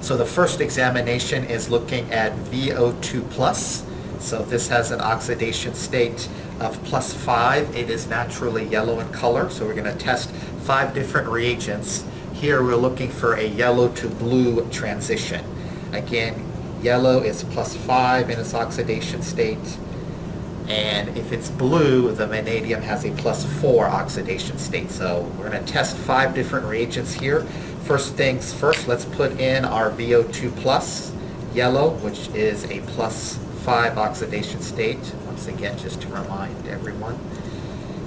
So the first examination is looking at VO2 plus. So this has an oxidation state of +5. It is naturally yellow in color, so we're going to test 5 different reagents. Here we're looking for a yellow to blue transition. Again, yellow is +5 in its oxidation state, and if it's blue, the vanadium has a +4 oxidation state. So we're going to test 5 different reagents here. First things first, let's put in our VO2 plus yellow, which is a +5 oxidation state. Once again, just to remind everyone.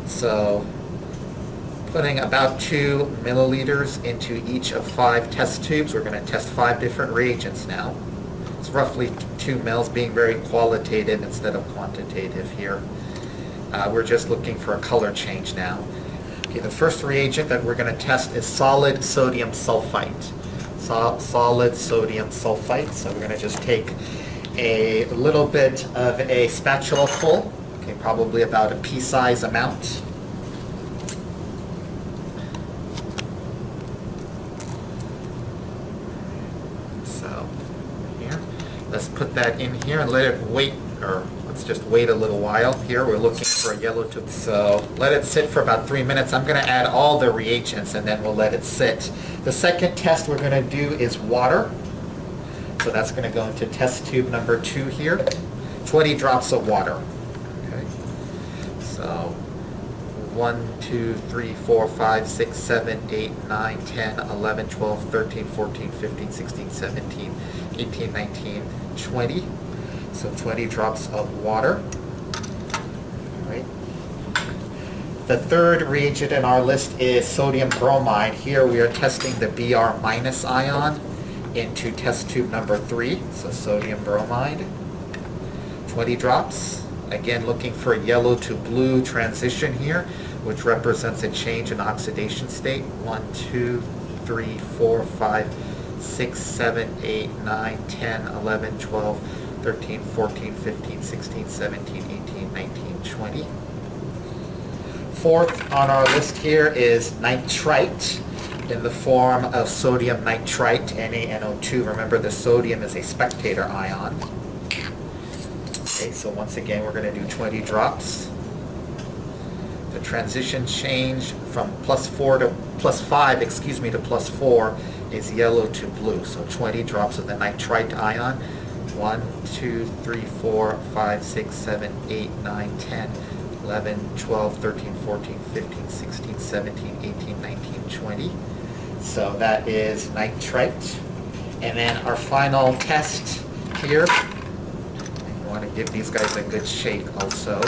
So putting about 2 milliliters into each of 5 test tubes. We're going to test 5 different reagents now. It's roughly 2 mils, being very qualitative instead of quantitative here. We're just looking for a color change now. Okay, the first reagent that we're going to test is solid sodium sulfite. Solid sodium sulfite. So we're going to just take a little bit of a spatula full, okay, probably about a pea-size amount. So here, let's put that in here and let it wait, or let's just wait a little while. Here we're looking for a yellow to, so let it sit for about 3 minutes. I'm going to add all the reagents and then we'll let it sit. The second test we're going to do is water. So that's going to go into test tube number 2 here. 20 drops of water. Okay. So 1, 2, 3, 4, 5, 6, 7, 8, 9, 10, 11, 12, 13, 14, 15, 16, 17, 18, 19, 20. So 20 drops of water. All right. The third reagent in our list is sodium bromide. Here we are testing the Br- ion into test tube number 3, so sodium bromide, 20 drops. Again, looking for a yellow to blue transition here, which represents a change in oxidation state. 1, 2, 3, 4, 5, 6, 7, 8, 9, 10, 11, 12, 13, 14, 15, 16, 17, 18, 19, 20. Fourth on our list here is nitrite, in the form of sodium nitrite, NaNO2. Remember, the sodium is a spectator ion. Okay, so once again, we're going to do 20 drops. The transition change from +5, to +4 is yellow to blue. So 20 drops of the nitrite ion. 1, 2, 3, 4, 5, 6, 7, 8, 9, 10, 11, 12, 13, 14, 15, 16, 17, 18, 19, 20. So that is nitrite. And then our final test here, you want to give these guys a good shake also.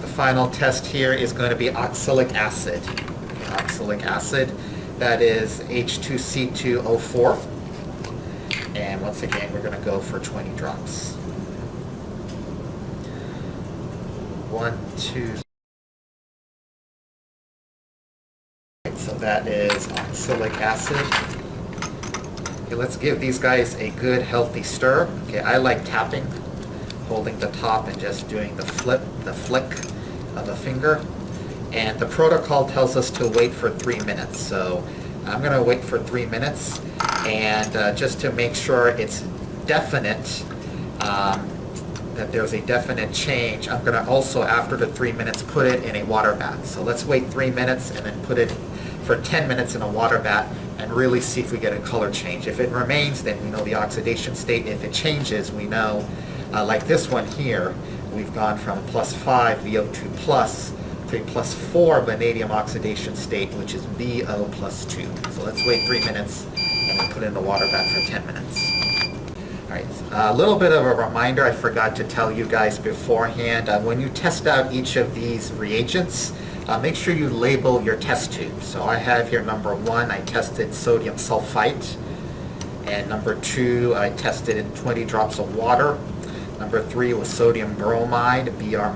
The final test here is going to be oxalic acid. Okay, oxalic acid, that is H2C2O4. And once again, we're going to go for 20 drops. 1, 2, so that is oxalic acid. Okay, let's give these guys a good healthy stir. Okay, I like tapping, holding the top and just doing the flick of the finger. And the protocol tells us to wait for 3 minutes. So I'm going to wait for 3 minutes, and just to make sure it's definite, that there's a definite change, I'm going to also, after the 3 minutes, put it in a water bath. So let's wait 3 minutes and then put it for 10 minutes in a water bath and really see if we get a color change. If it remains, then we know the oxidation state. If it changes, we know, like this one here, we've gone from +5 VO2 plus to a +4 vanadium oxidation state, which is VO plus 2. So let's wait 3 minutes and we'll put it in the water bath for 10 minutes. All right, a little bit of a reminder I forgot to tell you guys beforehand. When you test out each of these reagents, make sure you label your test tube. So I have here number 1, I tested sodium sulfite. And number 2, I tested in 20 drops of water. Number 3 was sodium bromide, Br-.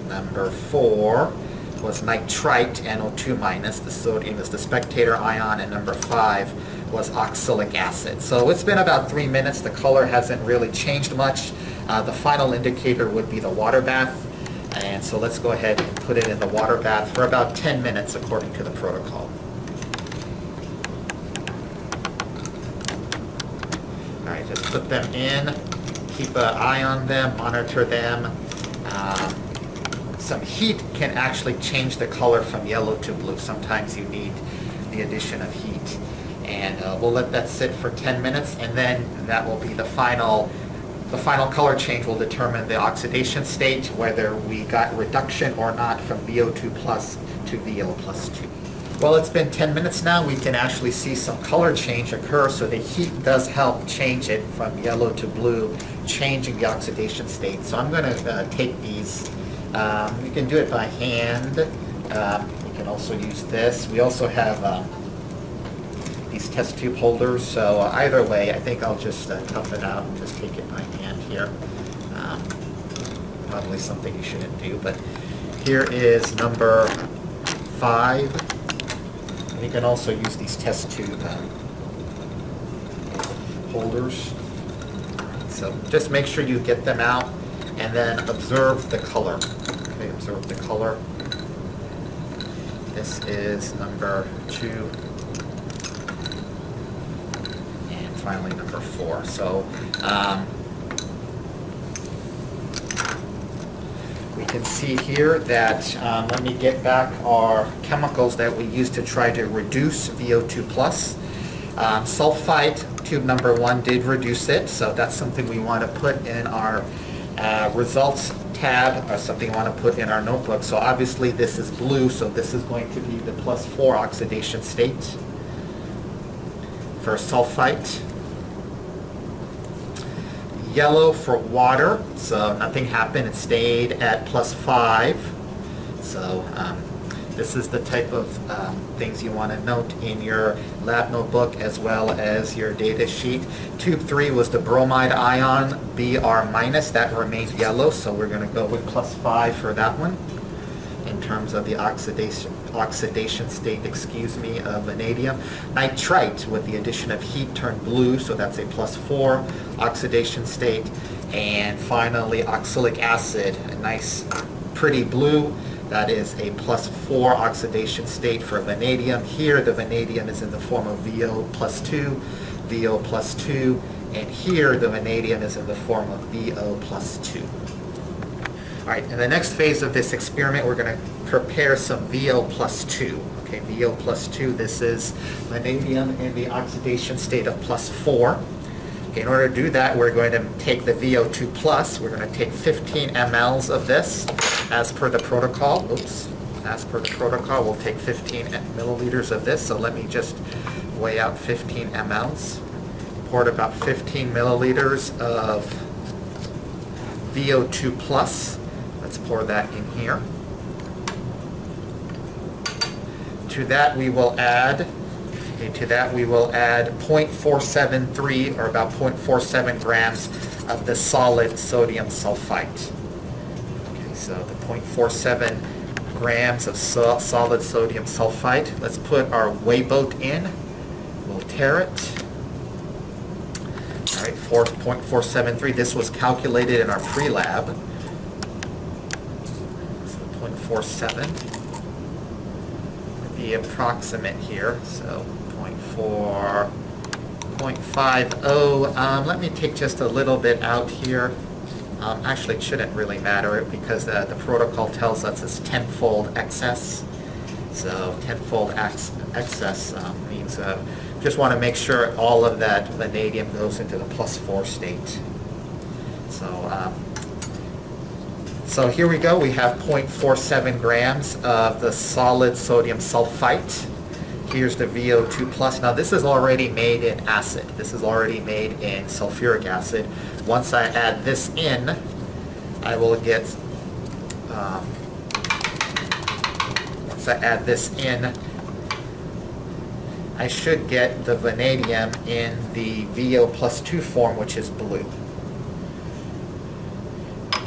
Number 4 was nitrite, NO2-. The sodium is the spectator ion. And number 5 was oxalic acid. So it's been about 3 minutes. The color hasn't really changed much. The final indicator would be the water bath. And so let's go ahead and put it in the water bath for about 10 minutes according to the protocol. right, just put them in, keep an eye on them, monitor them. Some heat can actually change the color from yellow to blue. Sometimes you need the addition of heat. And we'll let that sit for 10 minutes, and then that will be the final color change will determine the oxidation state, whether we got reduction or not from VO2 plus to VO plus 2. Well, it's been 10 minutes now. We can actually see some color change occur, so the heat does help change it from yellow to blue, changing the oxidation state. So I'm going to take these. You can do it by hand. You can also use this. We also have these test tube holders, so either way, I think I'll just tough it out and just take it by hand here. Probably something you shouldn't do, but here is number 5. And you can also use these test tube holders. So just make sure you get them out and then observe the color. Okay, observe the color. This is number 2. And finally number 4. So we can see here that, let me get back our chemicals that we use to try to reduce VO2 plus. Sulfite, tube number 1, did reduce it, so that's something we want to put in our results tab, or something we want to put in our notebook. So obviously this is blue, so this is going to be the +4 oxidation state for sulfite. Yellow for water, so nothing happened, it stayed at +5. So this is the type of things you want to note in your lab notebook as well as your data sheet. Tube 3 was the bromide ion, Br-, that remained yellow, so we're going to go with +5 for that one. In terms of the oxidation state, of vanadium. Nitrite, with the addition of heat, turned blue, so that's a +4 oxidation state. And finally, oxalic acid, a nice, pretty blue. That is a +4 oxidation state for vanadium. Here, the vanadium is in the form of VO plus 2, VO plus 2, and here the vanadium is in the form of VO plus 2. All right, in the next phase of this experiment, we're going to prepare some VO plus 2. Okay, VO plus 2, this is vanadium in the oxidation state of +4. Okay, in order to do that, we're going to take the VO2 plus, we're going to take 15 mLs of this as per the protocol. As per the protocol, we'll take 15 milliliters of this, so let me just weigh out 15 mLs. Poured about 15 milliliters of VO2 plus. Let's pour that in here. To that we will add 0.473, or about 0.47 grams of the solid sodium sulfite. Okay, so the 0.47 grams of solid sodium sulfite. Let's put our weigh boat in. We'll tare it. All right, 0.473. This was calculated in our pre-lab. 0.47, the approximate here, so 0.50. Let me take just a little bit out here. Actually, it shouldn't really matter because the protocol tells us it's tenfold excess. So tenfold excess means just want to make sure all of that vanadium goes into the +4 state. So here we go. We have 0.47 grams of the solid sodium sulfite. Here's the VO2 plus. Now this is already made in acid. This is already made in sulfuric acid. Once I add this in, I will get, once I add this in, I should get the vanadium in the VO plus 2 form, which is blue.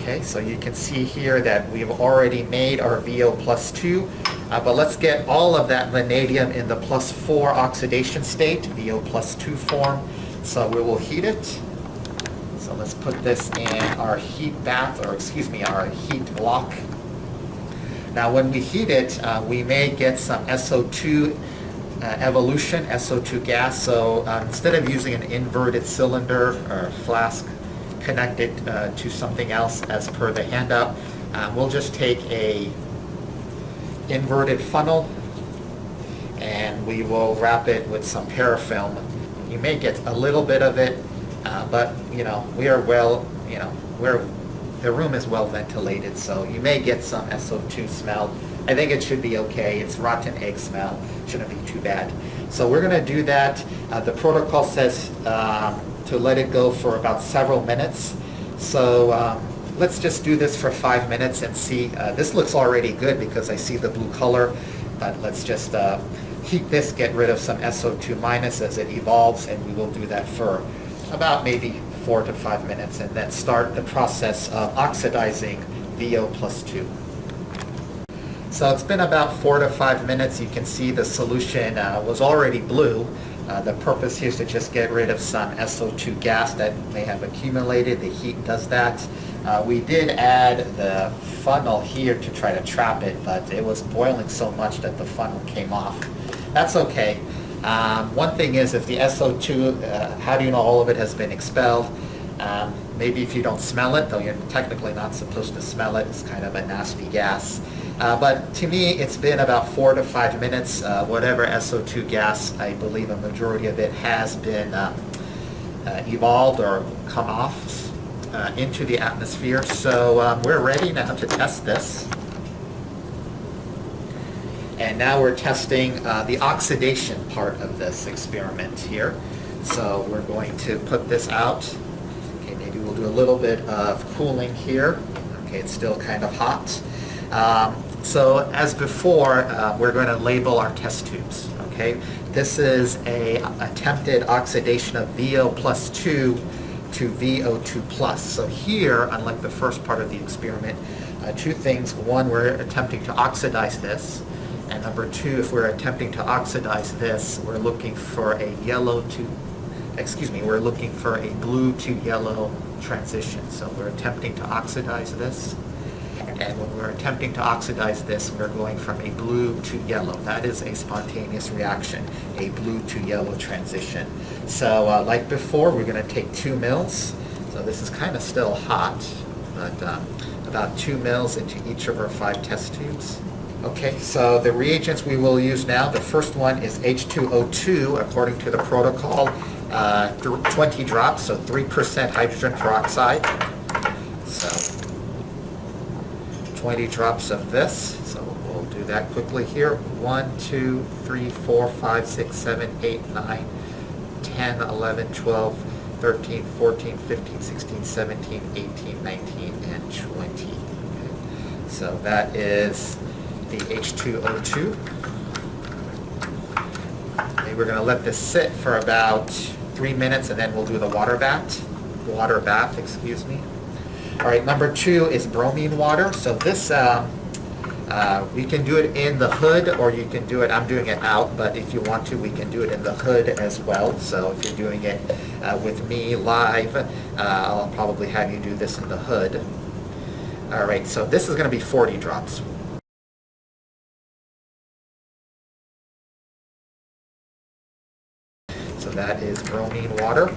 Okay, so you can see here that we've already made our VO plus 2, but let's get all of that vanadium in the +4 oxidation state, VO plus 2 form. So we will heat it. So let's put this in our heat bath, or excuse me, our heat block. Now when we heat it, we may get some SO2 evolution, SO2 gas. So instead of using an inverted cylinder or flask connected to something else as per the handout, we'll just take a inverted funnel and we will wrap it with some parafilm. You may get a little bit of it, but we are the room is well ventilated, so you may get some SO2 smell. I think it should be okay. It's rotten egg smell. Shouldn't be too bad. So we're going to do that. The protocol says to let it go for about several minutes. So let's just do this for 5 minutes and see. This looks already good because I see the blue color, but let's just heat this, get rid of some SO2 minus as it evolves, and we will do that for about maybe 4 to 5 minutes and then start the process of oxidizing VO plus 2. So it's been about 4 to 5 minutes. You can see the solution was already blue. The purpose here is to just get rid of some SO2 gas that may have accumulated. The heat does that. We did add the funnel here to try to trap it, but it was boiling so much that the funnel came off. That's okay. One thing is, if the SO2, how do you know all of it has been expelled? Maybe if you don't smell it, though you're technically not supposed to smell it, it's kind of a nasty gas. But to me, it's been about 4 to 5 minutes. Whatever SO2 gas, I believe a majority of it has been evolved or come off into the atmosphere. So we're ready now to test this. And now we're testing the oxidation part of this experiment here. So we're going to put this out. Okay, maybe we'll do a little bit of cooling here. Okay, it's still kind of hot. So as before, we're going to label our test tubes. Okay, this is a attempted oxidation of VO plus 2 to VO2 plus. So here, unlike the first part of the experiment, two things. One, we're attempting to oxidize this. And number two, if we're attempting to oxidize this, we're looking for a we're looking for a blue to yellow transition. So we're attempting to oxidize this. And when we're attempting to oxidize this, we're going from a blue to yellow. That is a spontaneous reaction, a blue to yellow transition. So like before, we're going to take 2 mils. So this is kind of still hot, but about 2 mils into each of our 5 test tubes. Okay, so the reagents we will use now, the first one is H2O2 according to the protocol, 20 drops, so 3% hydrogen peroxide. So 20 drops of this, so we'll do that quickly here. 1, 2, 3, 4, 5, 6, 7, 8, 9, 10, 11, 12, 13, 14, 15, 16, 17, 18, 19, and 20. Okay. So that is the H2O2. Okay, we're going to let this sit for about 3 minutes and then we'll do the water bath, excuse me. All right, number 2 is bromine water. So this, we can do it in the hood or you can do it, I'm doing it out, but if you want to, we can do it in the hood as well. So if you're doing it with me live, I'll probably have you do this in the hood. All right, so this is going to be 40 drops. So that is bromine water.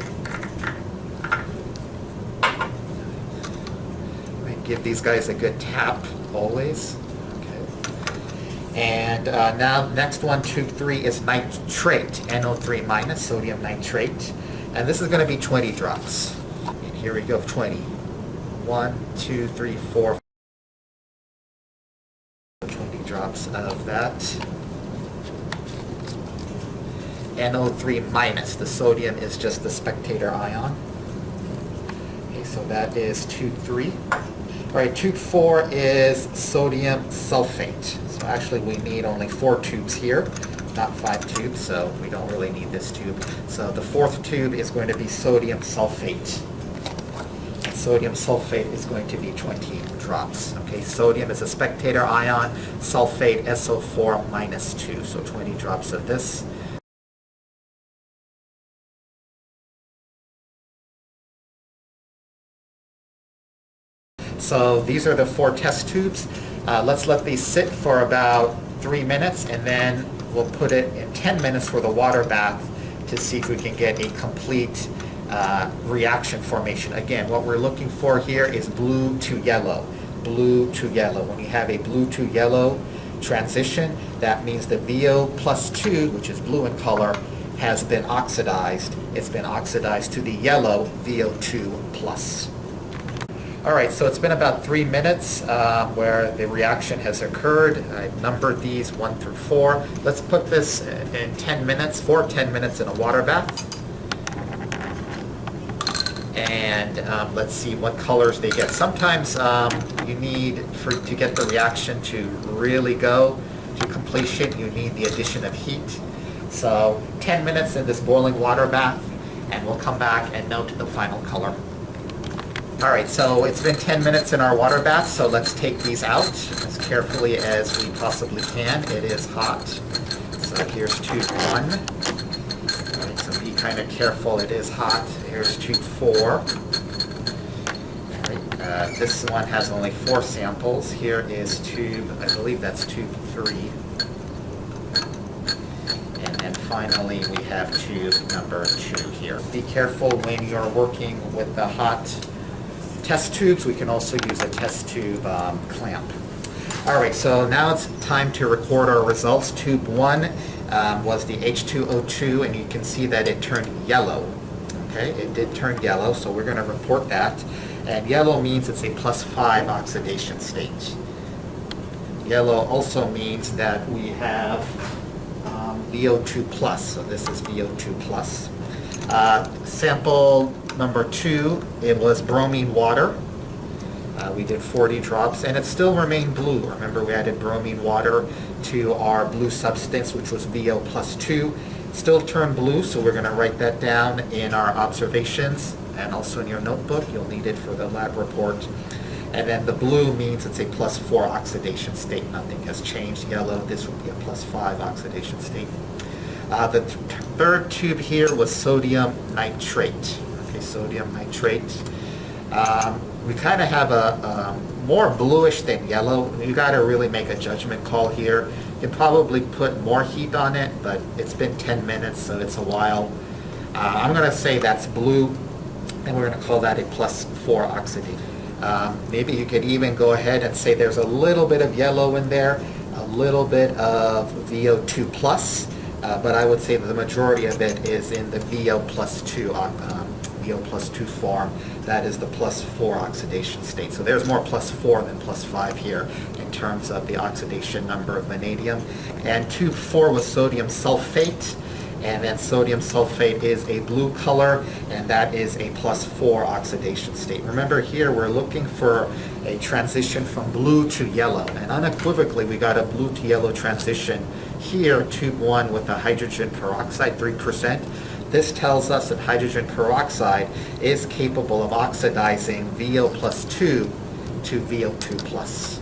Give these guys a good tap always. Okay. And now next one, tube 3 is nitrate, NO3 minus, sodium nitrate. And this is going to be 20 drops. And here we go, 20. 1, 2, 3, 4. 20 drops of that. NO3 minus, the sodium is just the spectator ion. Okay, so that is tube 3. All right, tube 4 is sodium sulfate. So actually we need only 4 tubes here, not 5 tubes, so we don't really need this tube. So the 4th tube is going to be sodium sulfate. And sodium sulfate is going to be 20 drops. Okay, sodium is a spectator ion, sulfate SO4 minus 2, so 20 drops of this. So these are the 4 test tubes. Let's let these sit for about 3 minutes and then we'll put it in 10 minutes for the water bath to see if we can get a complete reaction formation. Again, what we're looking for here is blue to yellow. Blue to yellow. When you have a blue to yellow transition, that means the VO plus 2, which is blue in color, has been oxidized. It's been oxidized to the yellow VO2 plus. All right, so it's been about 3 minutes where the reaction has occurred. I've numbered these 1 through 4. Let's put this in 10 minutes, for 10 minutes in a water bath. And let's see what colors they get. Sometimes you need, to get the reaction to really go to completion, you need the addition of heat. So 10 minutes in this boiling water bath, and we'll come back and note the final color. All right, so it's been 10 minutes in our water bath, so let's take these out as carefully as we possibly can. It is hot. So here's tube 1. All right, so be kind of careful, it is hot. Here's tube 4. All right, this one has only 4 samples. Here is tube, I believe that's tube 3. And then finally we have tube number 2 here. Be careful when you're working with the hot test tubes. We can also use a test tube clamp. All right, so now it's time to record our results. Tube 1 was the H2O2, and you can see that it turned yellow. Okay, it did turn yellow, so we're going to report that. And yellow means it's a +5 oxidation state. Yellow also means that we have VO2 plus, so this is VO2 plus. Sample number 2, it was bromine water. We did 40 drops, and it still remained blue. Remember, we added bromine water to our blue substance, which was VO plus 2. Still turned blue, so we're going to write that down in our observations and also in your notebook. You'll need it for the lab report. And then the blue means it's a +4 oxidation state. Nothing has changed. Yellow, this would be a +5 oxidation state. The third tube here was sodium nitrate. Okay, sodium nitrate. We kind of have a more bluish than yellow. You got to really make a judgment call here. You can probably put more heat on it, but it's been 10 minutes, so it's a while. I'm going to say that's blue, and we're going to call that a +4 oxidation. Maybe you could even go ahead and say there's a little bit of yellow in there, a little bit of VO2 plus, but I would say that the majority of it is in the VO plus 2 form. That is the +4 oxidation state. So there's more +4 than +5 here in terms of the oxidation number of vanadium. And tube 4 was sodium sulfate. And then sodium sulfate is a blue color, and that is a +4 oxidation state. Remember, here we're looking for a transition from blue to yellow, and unequivocally we got a blue to yellow transition here, tube 1 with the hydrogen peroxide, 3%. This tells us that hydrogen peroxide is capable of oxidizing VO plus 2 to VO2 plus.